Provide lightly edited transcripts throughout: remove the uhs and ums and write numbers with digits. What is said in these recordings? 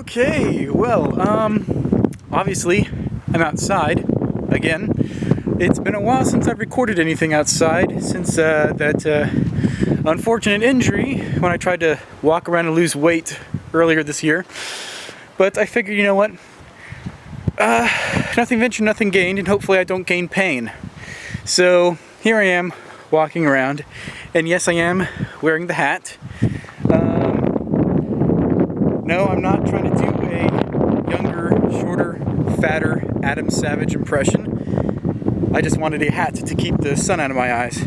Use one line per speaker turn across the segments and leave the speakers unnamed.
Okay, well, obviously, I'm outside again. It's been a while since I've recorded anything outside, since that unfortunate injury when I tried to walk around and lose weight earlier this year. But I figured, you know what? Nothing ventured, nothing gained, and hopefully I don't gain pain. So here I am, walking around, and yes, I am wearing the hat. No, I'm not trying to do a younger, shorter, fatter Adam Savage impression. I just wanted a hat to keep the sun out of my eyes.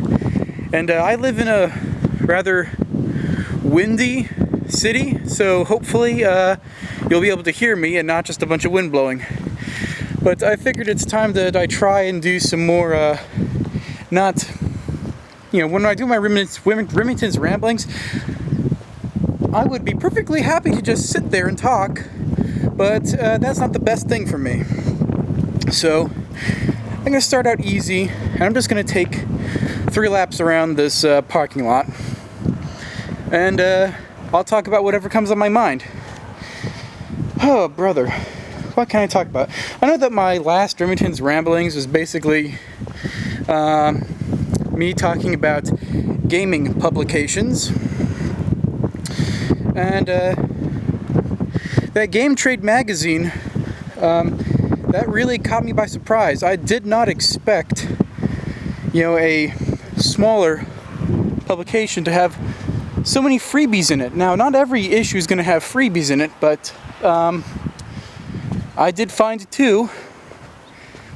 And I live in a rather windy city, so hopefully you'll be able to hear me and not just a bunch of wind blowing. But I figured it's time that I try and do some more, when I do my Remington's ramblings, I would be perfectly happy to just sit there and talk, but that's not the best thing for me. So I'm going to start out easy, and I'm just going to take 3 laps around this parking lot, and I'll talk about whatever comes on my mind. Oh, brother. What can I talk about? I know that my last Remington's ramblings was basically me talking about gaming publications. And that Game Trade magazine, that really caught me by surprise. I did not expect, a smaller publication to have so many freebies in it. Now, not every issue is going to have freebies in it, but I did find 2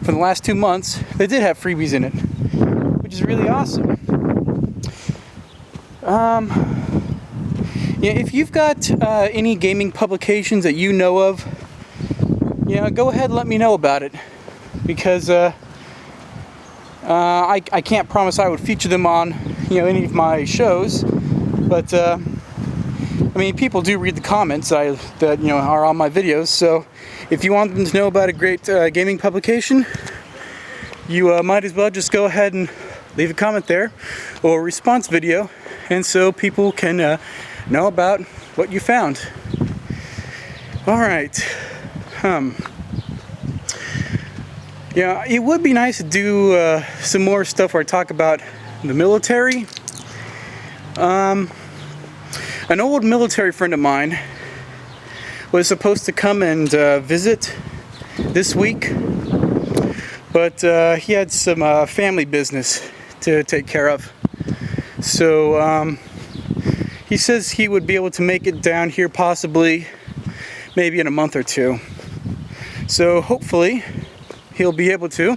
for the last 2 months that did have freebies in it, which is really awesome. If you've got any gaming publications that you know of, go ahead and let me know about it, because I can't promise I would feature them on any of my shows, but people do read the comments that are on my videos. So if you want them to know about a great gaming publication, you might as well just go ahead and leave a comment there or a response video, and so people can know about what you found. Alright. It would be nice to do some more stuff where I talk about the military. An old military friend of mine was supposed to come and visit this week, but he had some family business to take care of. So he says he would be able to make it down here possibly maybe in a month or 2. So hopefully he'll be able to.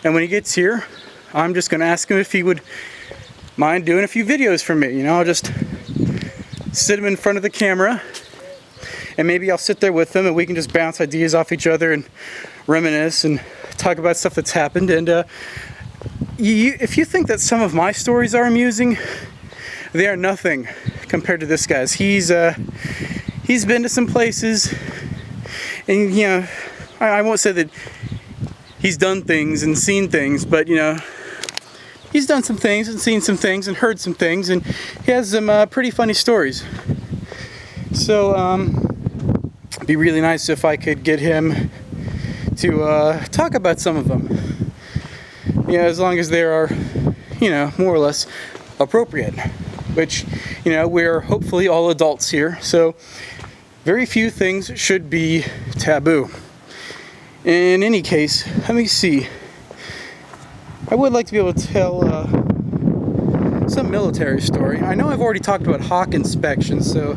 And when he gets here, I'm just going to ask him if he would mind doing a few videos for me. I'll just sit him in front of the camera, and maybe I'll sit there with him and we can just bounce ideas off each other and reminisce and talk about stuff that's happened. And if you think that some of my stories are amusing, they are nothing compared to this guy's. He's been to some places, and I won't say that he's done things and seen things, but he's done some things and seen some things and heard some things, and he has some pretty funny stories. So it'd be really nice if I could get him to talk about some of them. As long as they are, more or less appropriate. Which, we're hopefully all adults here, so very few things should be taboo. In any case, let me see. I would like to be able to tell some military story. I know I've already talked about hawk inspections, so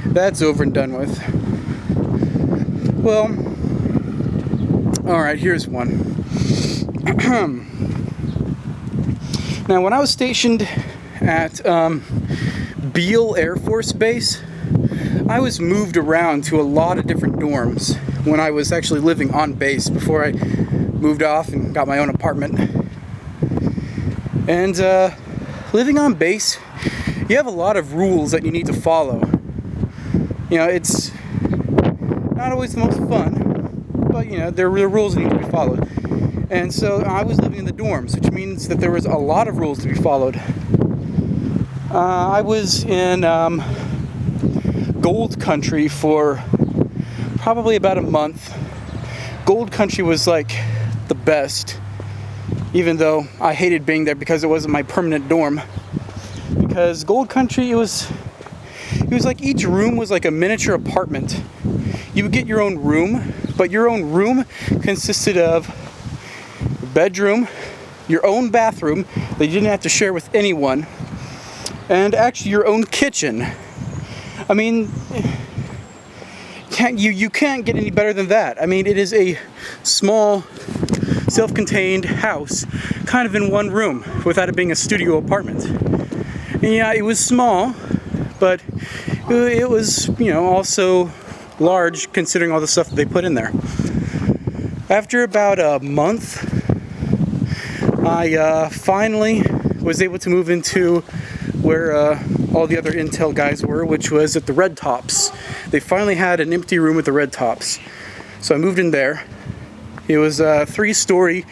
that's over and done with. Well, alright, here's one. Now, when I was stationed at Beale Air Force Base, I was moved around to a lot of different dorms when I was actually living on base before I moved off and got my own apartment. And living on base, you have a lot of rules that you need to follow. It's not always the most fun, but there are rules that need to be followed. And so I was living in the dorms, which means that there was a lot of rules to be followed. I was in gold country for probably about a month, Gold Country was like the best, even though I hated being there because it wasn't my permanent dorm. Because Gold Country, it was like each room was like a miniature apartment. You would get your own room, but your own room consisted of a bedroom, your own bathroom that you didn't have to share with anyone, and actually your own kitchen. I mean, you can't get any better than that. I mean, it is a small, self-contained house, kind of in one room, without it being a studio apartment. And yeah, it was small, but it was, you know, also large considering all the stuff that they put in there. After about a month, I finally was able to move into where all the other Intel guys were, which was at the Red Tops. They finally had an empty room at the Red Tops. So I moved in there. It was a 3-story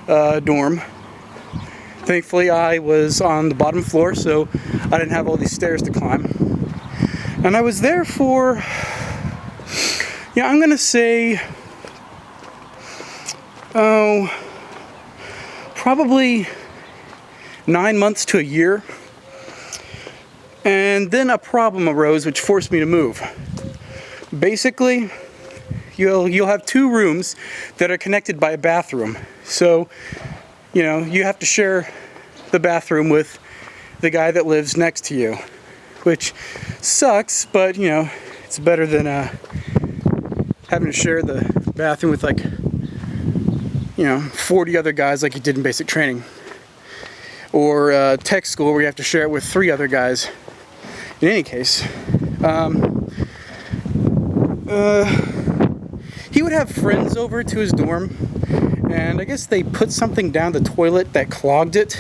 dorm. Thankfully, I was on the bottom floor, so I didn't have all these stairs to climb. And I was there for, yeah, I'm gonna say, probably 9 months to a year. And then a problem arose which forced me to move. Basically, you'll have 2 rooms that are connected by a bathroom. So, you know, you have to share the bathroom with the guy that lives next to you, which sucks, but, you know, it's better than having to share the bathroom with, like, you know, 40 other guys like you did in basic training. Or tech school where you have to share it with 3 other guys. In any case, he would have friends over to his dorm, and I guess they put something down the toilet that clogged it,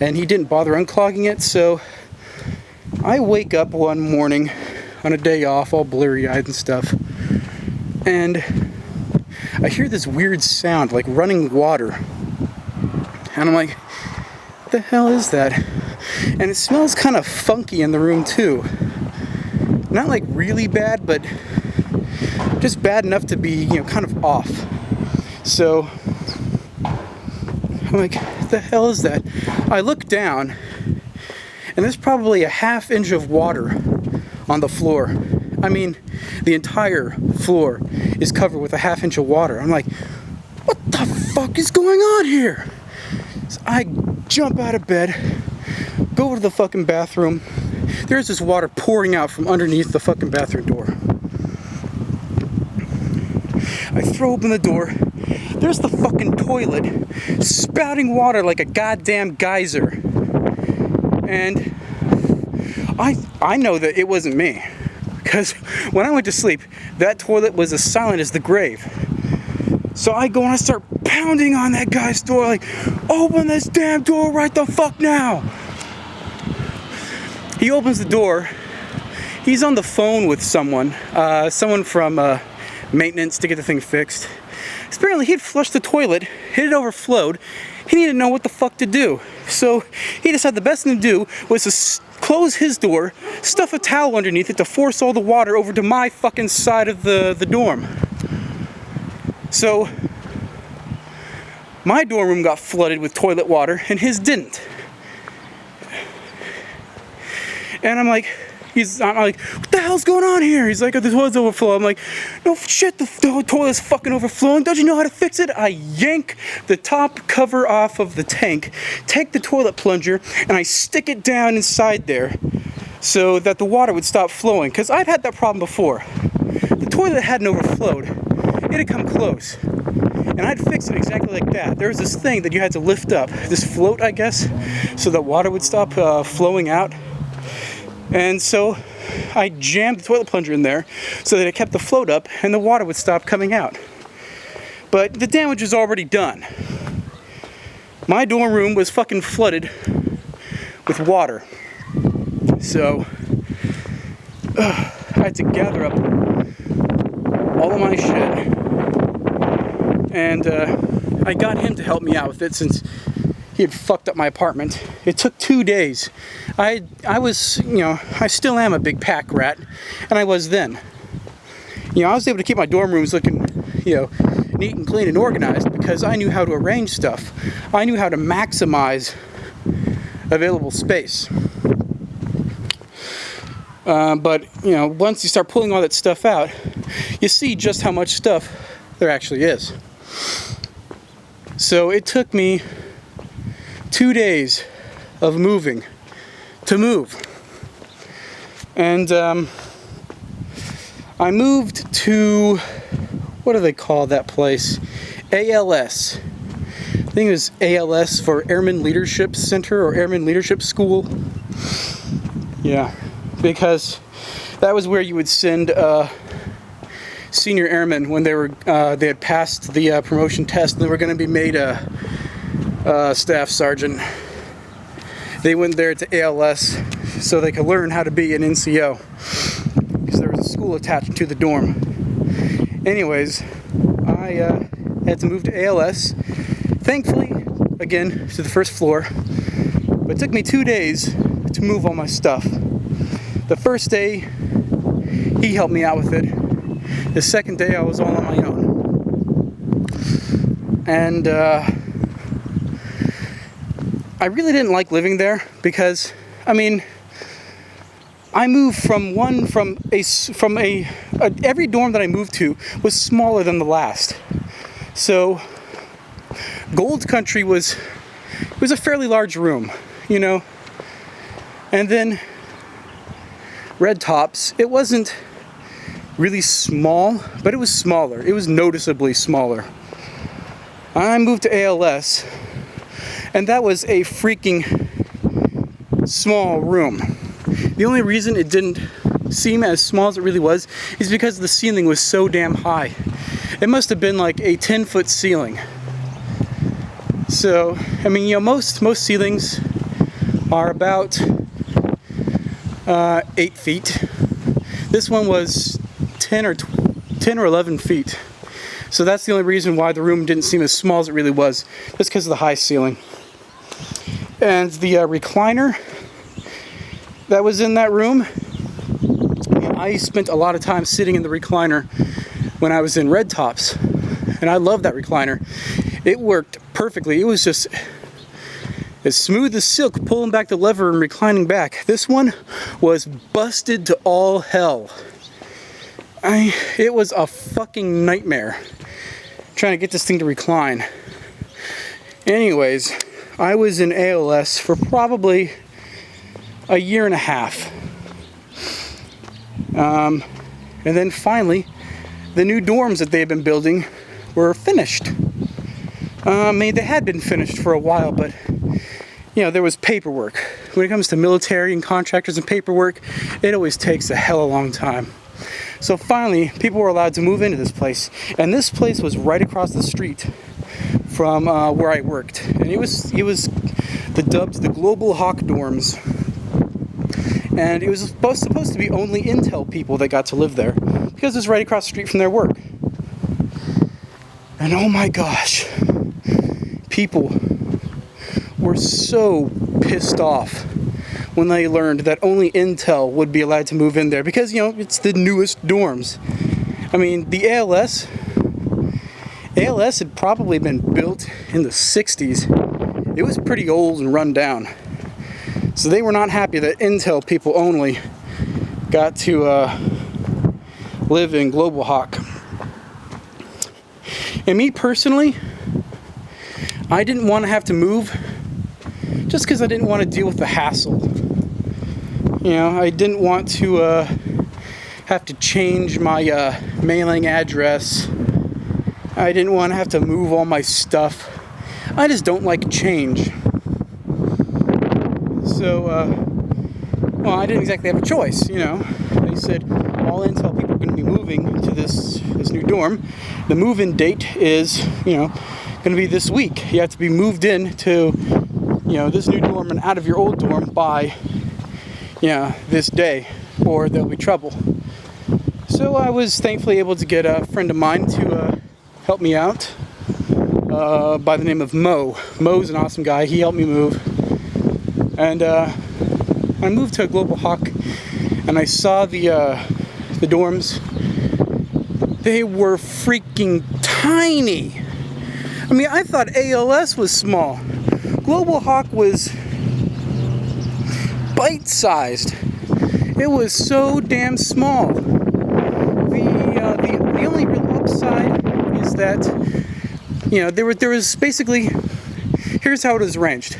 and he didn't bother unclogging it. So I wake up one morning on a day off, all blurry-eyed and stuff, and I hear this weird sound like running water, and I'm like, what the hell is that? And it smells kind of funky in the room too. Not like really bad, but just bad enough to be, you know, kind of off. So I'm like, what the hell is that? I look down, and there's probably a ½ inch of water on the floor. I mean, the entire floor is covered with a ½ inch of water. I'm like, what the fuck is going on here? So I jump out of bed, go over to the fucking bathroom. There's this water pouring out from underneath the fucking bathroom door. I throw open the door. There's the fucking toilet spouting water like a goddamn geyser. And I know that it wasn't me, because when I went to sleep, that toilet was as silent as the grave. So I go and I start pounding on that guy's door like, open this damn door right the fuck now. He opens the door. He's on the phone with someone from maintenance to get the thing fixed. Apparently he had flushed the toilet, it had overflowed. He didn't know what the fuck to do. So he decided the best thing to do was to close his door, stuff a towel underneath it to force all the water over to my fucking side of the dorm. So my dorm room got flooded with toilet water and his didn't. And I'm like, what the hell's going on here? He's like, oh, the toilet's overflowing. I'm like, no shit, the toilet's fucking overflowing. Don't you know how to fix it? I yank the top cover off of the tank, take the toilet plunger, and I stick it down inside there so that the water would stop flowing. Because I'd had that problem before. The toilet hadn't overflowed. It had come close. And I'd fix it exactly like that. There was this thing that you had to lift up, this float, I guess, so that water would stop flowing out. And so I jammed the toilet plunger in there so that it kept the float up and the water would stop coming out. But the damage was already done. My dorm room was fucking flooded with water. So I had to gather up all of my shit. And I got him to help me out with it since he had fucked up my apartment. It took 2 days. I was, you know, I still am a big pack rat, and I was then. you know, I was able to keep my dorm rooms looking, you know, neat and clean and organized because I knew how to arrange stuff. I knew how to maximize available space. But, you know, once you start pulling all that stuff out, you see just how much stuff there actually is. So it took me 2 days of moving to move. And I moved to, what do they call that place? ALS. I think it was ALS for Airman Leadership Center or Airman Leadership School. Yeah, because that was where you would send senior airmen when they had passed the promotion test and they were going to be made a staff sergeant. They went there to ALS so they could learn how to be an NCO because there was a school attached to the dorm. Anyways, I had to move to ALS. Thankfully, again, to the first floor. But it took me 2 days to move all my stuff. The first day, he helped me out with it. The second day, I was all on my own. And I really didn't like living there because, I mean, I moved from every dorm that I moved to was smaller than the last. So Gold Country was a fairly large room, you know. And then Red Tops, it wasn't really small, but it was smaller. It was noticeably smaller. I moved to ALS, and that was a freaking small room. The only reason it didn't seem as small as it really was is because the ceiling was so damn high. It must have been like a 10-foot ceiling. So, I mean, you know, most ceilings are about 8 feet. This one was 10 or 11 feet. So that's the only reason why the room didn't seem as small as it really was. Just because of the high ceiling. And the recliner that was in that room, I spent a lot of time sitting in the recliner when I was in Red Tops. And I loved that recliner. It worked perfectly. It was just as smooth as silk, pulling back the lever and reclining back. This one was busted to all hell. It was a fucking nightmare trying to get this thing to recline. Anyways, I was in ALS for probably a year and a half. And then finally, the new dorms that they had been building were finished. I mean, they had been finished for a while, but, you know, there was paperwork. When it comes to military and contractors and paperwork, it always takes a hell of a long time. So finally, people were allowed to move into this place. And this place was right across the street from where I worked. And it was dubbed the Global Hawk Dorms. And it was supposed to be only Intel people that got to live there, because it's right across the street from their work. And oh my gosh, people were so pissed off when they learned that only Intel would be allowed to move in there, because, you know, it's the newest dorms. I mean, the ALS had probably been built in the 60s. It was pretty old and run down. So they were not happy that Intel people only got to live in Global Hawk. And me personally, I didn't want to have to move just because I didn't want to deal with the hassle. You know, I didn't want to have to change my mailing address. I didn't want to have to move all my stuff. I just don't like change. So, well, I didn't exactly have a choice, you know. They said all Intel people are going to be moving to this new dorm. The move-in date is, you know, going to be this week. You have to be moved in to, you know, this new dorm and out of your old dorm by, you know, this day, or there'll be trouble. So I was thankfully able to get a friend of mine to help me out by the name of Mo. Mo's an awesome guy. He helped me move. And I moved to Global Hawk, and I saw the dorms, They were freaking tiny. I mean, I thought ALS was small. Global Hawk was bite-sized. It was so damn small. The only real upside is that, you know, there was basically, here's how it was arranged.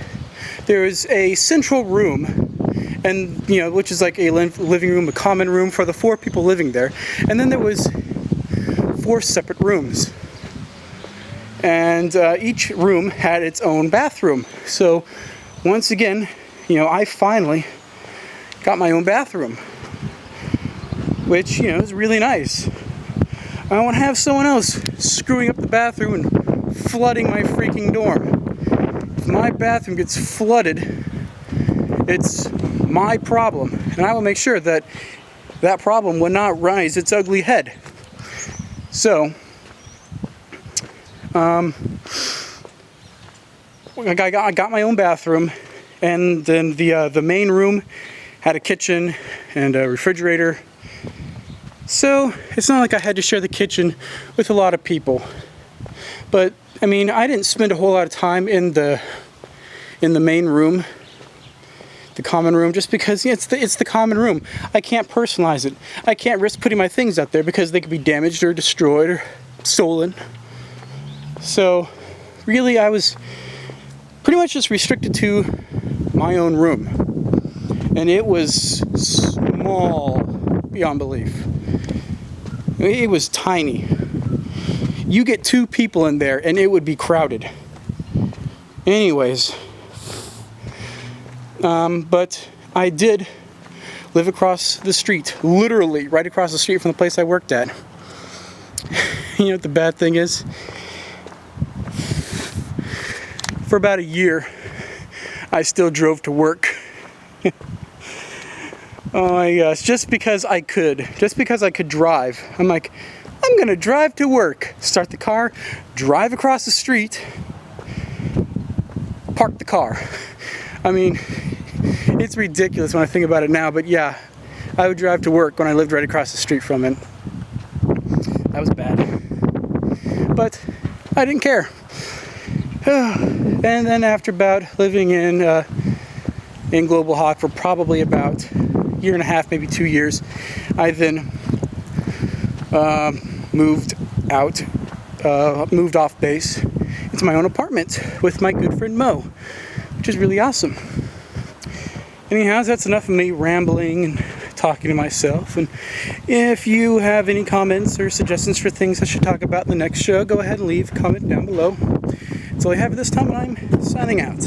There was a central room, and you know, which is like a living room, a common room for the 4 people living there, and then there was 4 separate rooms, and each room had its own bathroom. So once again, you know, I finally got my own bathroom, which, you know, is really nice. I don't want to have someone else screwing up the bathroom and flooding my freaking dorm. If my bathroom gets flooded, it's my problem, and I will make sure that that problem will not rise its ugly head. So, I got my own bathroom, and then the main room had a kitchen and a refrigerator. So it's not like I had to share the kitchen with a lot of people. But I mean, I didn't spend a whole lot of time in the main room, the common room, just because, you know, it's the common room. I can't personalize it. I can't risk putting my things out there because they could be damaged or destroyed or stolen. So really, I was pretty much just restricted to my own room, and it was small beyond belief. It was tiny. You get 2 people in there and it would be crowded. Anyways, but I did live across the street, literally right across the street from the place I worked at. You know what the bad thing is? For about a year, I still drove to work. Oh my gosh, just because I could drive. I'm like, I'm gonna drive to work. Start the car, drive across the street, park the car. I mean, it's ridiculous when I think about it now, but yeah, I would drive to work when I lived right across the street from it. That was bad. But I didn't care. And then after about living in Global Hawk for probably about a year and a half, maybe 2 years, I then moved off base into my own apartment with my good friend Mo, which is really awesome. Anyhow, that's enough of me rambling and talking to myself. And if you have any comments or suggestions for things I should talk about in the next show, go ahead and leave a comment down below. That's all I have at this time, and I'm signing out.